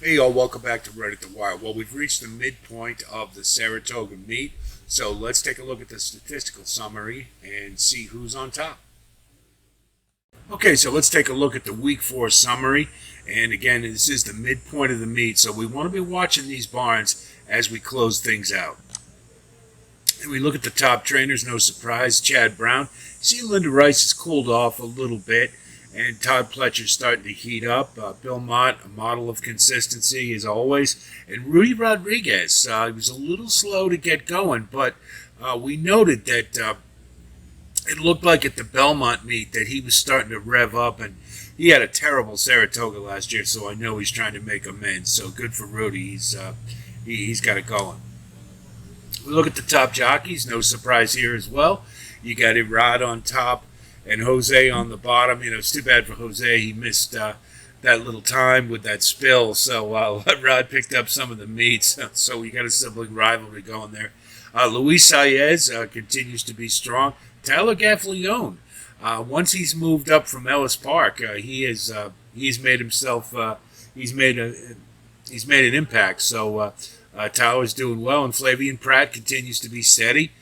Hey y'all, welcome back to Right at the Wire. Well, we've reached the midpoint of the Saratoga meet, so let's take a look at the statistical summary and see who's on top. Okay, so let's take a look at the week 4 summary, and again, this is the midpoint of the meet, so we want to be watching these barns as we close things out. And we look at the top trainers, no surprise, Chad Brown. See, Linda Rice has cooled off a little bit, and Todd Pletcher's starting to heat up. Bill Mott, a model of consistency as always. And Rudy Rodriguez, he was a little slow to get going, but we noted that it looked like at the Belmont meet that he was starting to rev up, and he had a terrible Saratoga last year, so I know he's trying to make amends. So good for Rudy. He's got it going. We look at the top jockeys, no surprise here as well. You got Irad on top and Jose on the bottom. You know, it's too bad for Jose. He missed that little time with that spill. So Rod picked up some of the meats. So we got a sibling rivalry going there. Luis Saez continues to be strong. Tyler Gaffleone, once he's moved up from Ellis Park, he's made himself he's made an impact. So Tyler's doing well, and Flavian Pratt continues to be steady.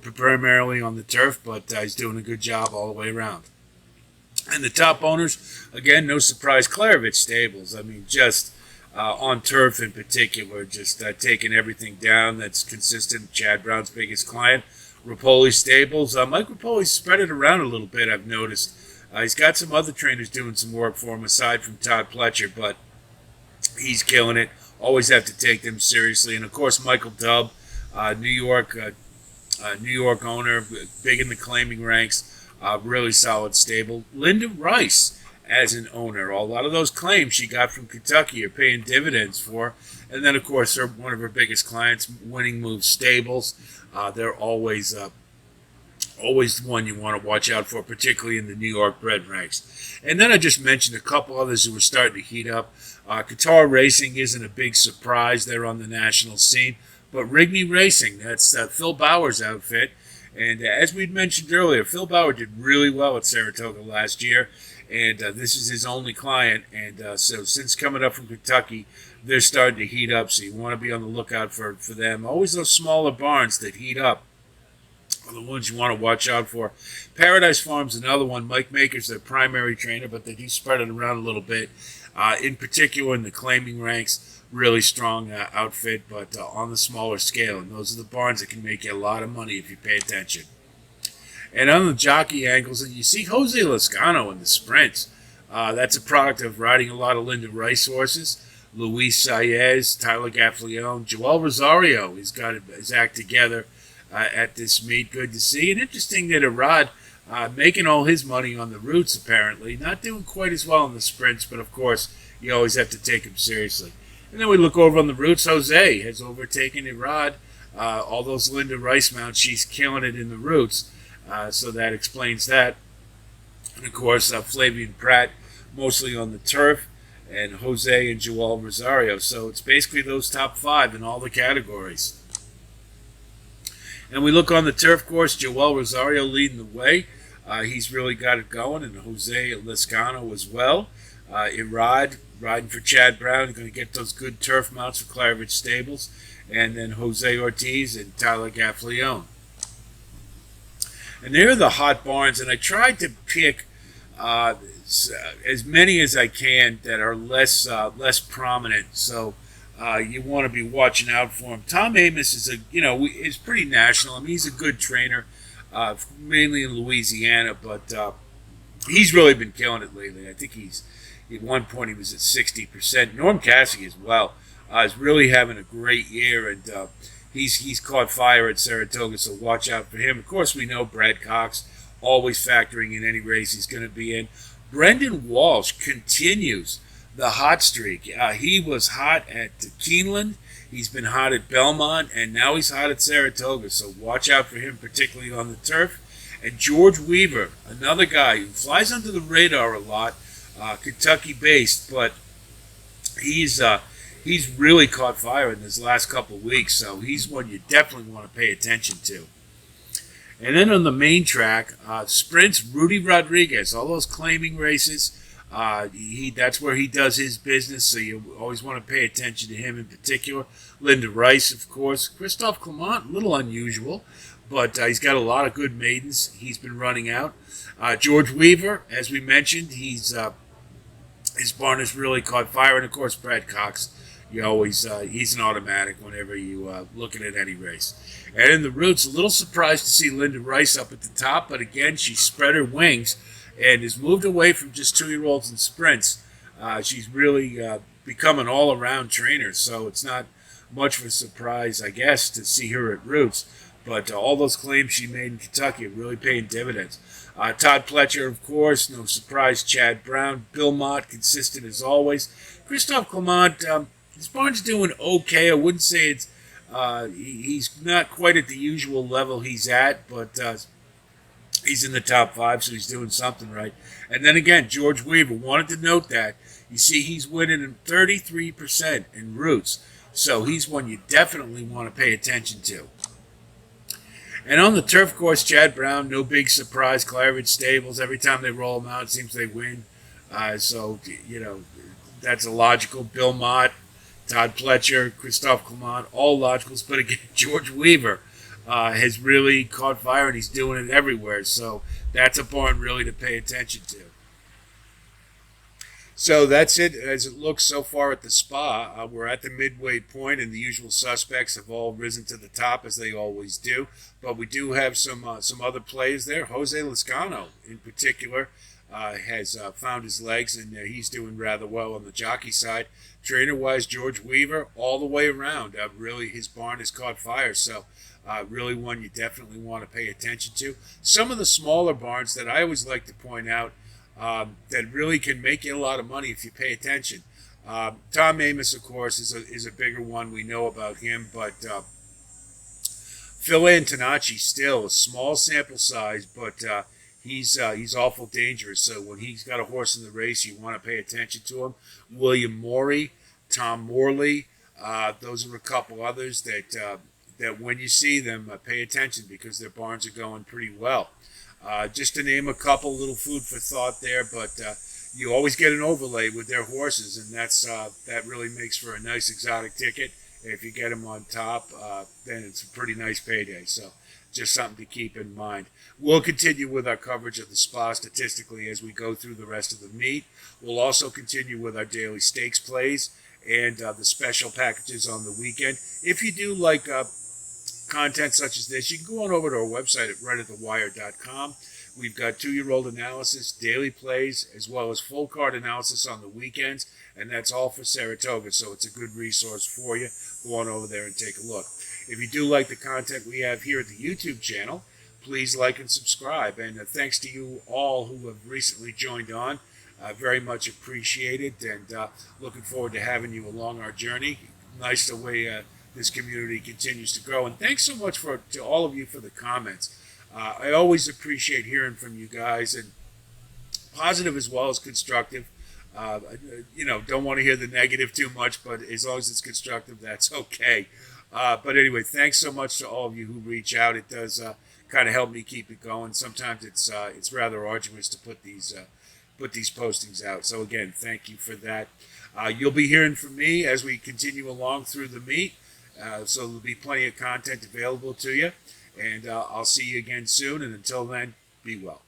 Primarily on the turf, but he's doing a good job all the way around. And the top owners, again, no surprise, Klarovich Stables. I mean, just on turf in particular, just taking everything down that's consistent. Chad Brown's biggest client, Rapoli Stables. Mike Rapoli's spread it around a little bit, I've noticed. He's got some other trainers doing some work for him aside from Todd Pletcher, but he's killing it. Always have to take them seriously. And, of course, Michael Dubb, New York owner, big in the claiming ranks, really solid stable. Linda Rice as an owner. A lot of those claims she got from Kentucky are paying dividends for. And then, of course, one of her biggest clients, Winning Moves Stables. They're always one you want to watch out for, particularly in the New York bred ranks. And then I just mentioned a couple others who were starting to heat up. Qatar Racing isn't a big surprise. They're on the national scene. But Rigney Racing, that's Phil Bauer's outfit. And as we'd mentioned earlier, Phil Bauer did really well at Saratoga last year. And this is his only client. And so since coming up from Kentucky, they're starting to heat up. So you want to be on the lookout for them. Always those smaller barns that heat up are the ones you want to watch out for. Paradise Farm's another one. Mike Maker's their primary trainer, but they do spread it around a little bit. In particular in the claiming ranks. Really strong outfit, but on the smaller scale. And those are the barns that can make you a lot of money if you pay attention. And on the jockey angles, and you see Jose Lascano in the sprints. That's a product of riding a lot of Linda Rice horses. Luis Saez, Tyler Gaffleone, Joel Rosario. He's got his act together at this meet. Good to see. And interesting that Arad making all his money on the routes, apparently. Not doing quite as well in the sprints, but of course, you always have to take him seriously. And then we look over on the routes. Jose has overtaken Irad. All those Linda Rice mounts, she's killing it in the routes. So that explains that. And of course, Flavian Pratt, mostly on the turf, and Jose and Joel Rosario. So it's basically those top 5 in all the categories. And we look on the turf course, Joel Rosario leading the way. He's really got it going, and Jose Lascano as well. Irad riding for Chad Brown, going to get those good turf mounts for Klarovich Stables, and then Jose Ortiz and Tyler Gaffleone. And there are the hot barns, and I tried to pick as many as I can that are less prominent. So you want to be watching out for him. Tom Amos is pretty national. I mean, he's a good trainer, mainly in Louisiana, but he's really been killing it lately. I think at one point he was at 60%. Norm Cassie as well is really having a great year, and he's caught fire at Saratoga, so watch out for him. Of course, we know Brad Cox, always factoring in any race he's going to be in. Brendan Walsh continues the hot streak. He was hot at Keeneland. He's been hot at Belmont, and now he's hot at Saratoga, so watch out for him, particularly on the turf. And George Weaver, another guy who flies under the radar a lot, Kentucky-based, but he's really caught fire in this last couple of weeks, so he's one you definitely want to pay attention to. And then on the main track, sprints, Rudy Rodriguez, all those claiming races, That's where he does his business, so you always want to pay attention to him in particular. Linda Rice, of course. Christophe Clement, a little unusual, but he's got a lot of good maidens he's been running out. George Weaver, as we mentioned, his barn has really caught fire, and of course Brad Cox. He's an automatic whenever you looking at any race. And in the roots, a little surprised to see Linda Rice up at the top, but again, she spread her wings and has moved away from just 2-year-olds and sprints. She's really become an all-around trainer, so it's not much of a surprise, I guess, to see her at roots. But all those claims she made in Kentucky are really paying dividends. Todd Pletcher, of course, no surprise. Chad Brown, Bill Mott, consistent as always. Christophe Clement, his barn's doing okay. I wouldn't say it's he's not quite at the usual level he's at, but he's in the top 5, so he's doing something right. And then again, George Weaver, wanted to note that. You see, he's winning in 33% in roots, so he's one you definitely want to pay attention to. And on the turf course, Chad Brown, no big surprise. Claridge Stables, every time they roll him out, it seems they win. So, that's a logical. Bill Mott, Todd Pletcher, Christophe Clement, all logicals. But again, George Weaver has really caught fire, and he's doing it everywhere. So that's a barn really to pay attention to. So that's it as it looks so far at the Spa. We're at the midway point, and the usual suspects have all risen to the top, as they always do. But we do have some other players there. Jose Lezcano, in particular, has found his legs, and he's doing rather well on the jockey side. Trainer-wise, George Weaver, all the way around. Really, his barn has caught fire, so really one you definitely want to pay attention to. Some of the smaller barns that I always like to point out that really can make you a lot of money if you pay attention. Tom Amos, of course, is a bigger one. We know about him, but Phil Antonacci still a small sample size, but he's awful dangerous. So when he's got a horse in the race, you want to pay attention to him. William Morey, Tom Morley, those are a couple others that when you see them, pay attention because their barns are going pretty well. Just to name a couple, little food for thought there, but you always get an overlay with their horses, and that really makes for a nice exotic ticket. If you get them on top, then it's a pretty nice payday. So just something to keep in mind. We'll continue with our coverage of the Spa statistically as we go through the rest of the meet. We'll also continue with our daily stakes plays and the special packages on the weekend. If you do like content such as this, you can go on over to our website at runatthewire.com. We've got 2-year-old analysis, daily plays, as well as full card analysis on the weekends, and that's all for Saratoga, so it's a good resource for you. Go on over there and take a look. If you do like the content we have here at the YouTube channel, please like and subscribe. And thanks to you all who have recently joined on. Very much appreciated, and looking forward to having you along our journey. Nice the way this community continues to grow. And thanks so much to all of you for the comments. I always appreciate hearing from you guys, and positive as well as constructive. Don't want to hear the negative too much, but as long as it's constructive, that's okay. But anyway, thanks so much to all of you who reach out. It does kind of help me keep it going. Sometimes it's rather arduous to put these postings out. So again, thank you for that. You'll be hearing from me as we continue along through the meet. So there'll be plenty of content available to you. And I'll see you again soon. And until then, be well.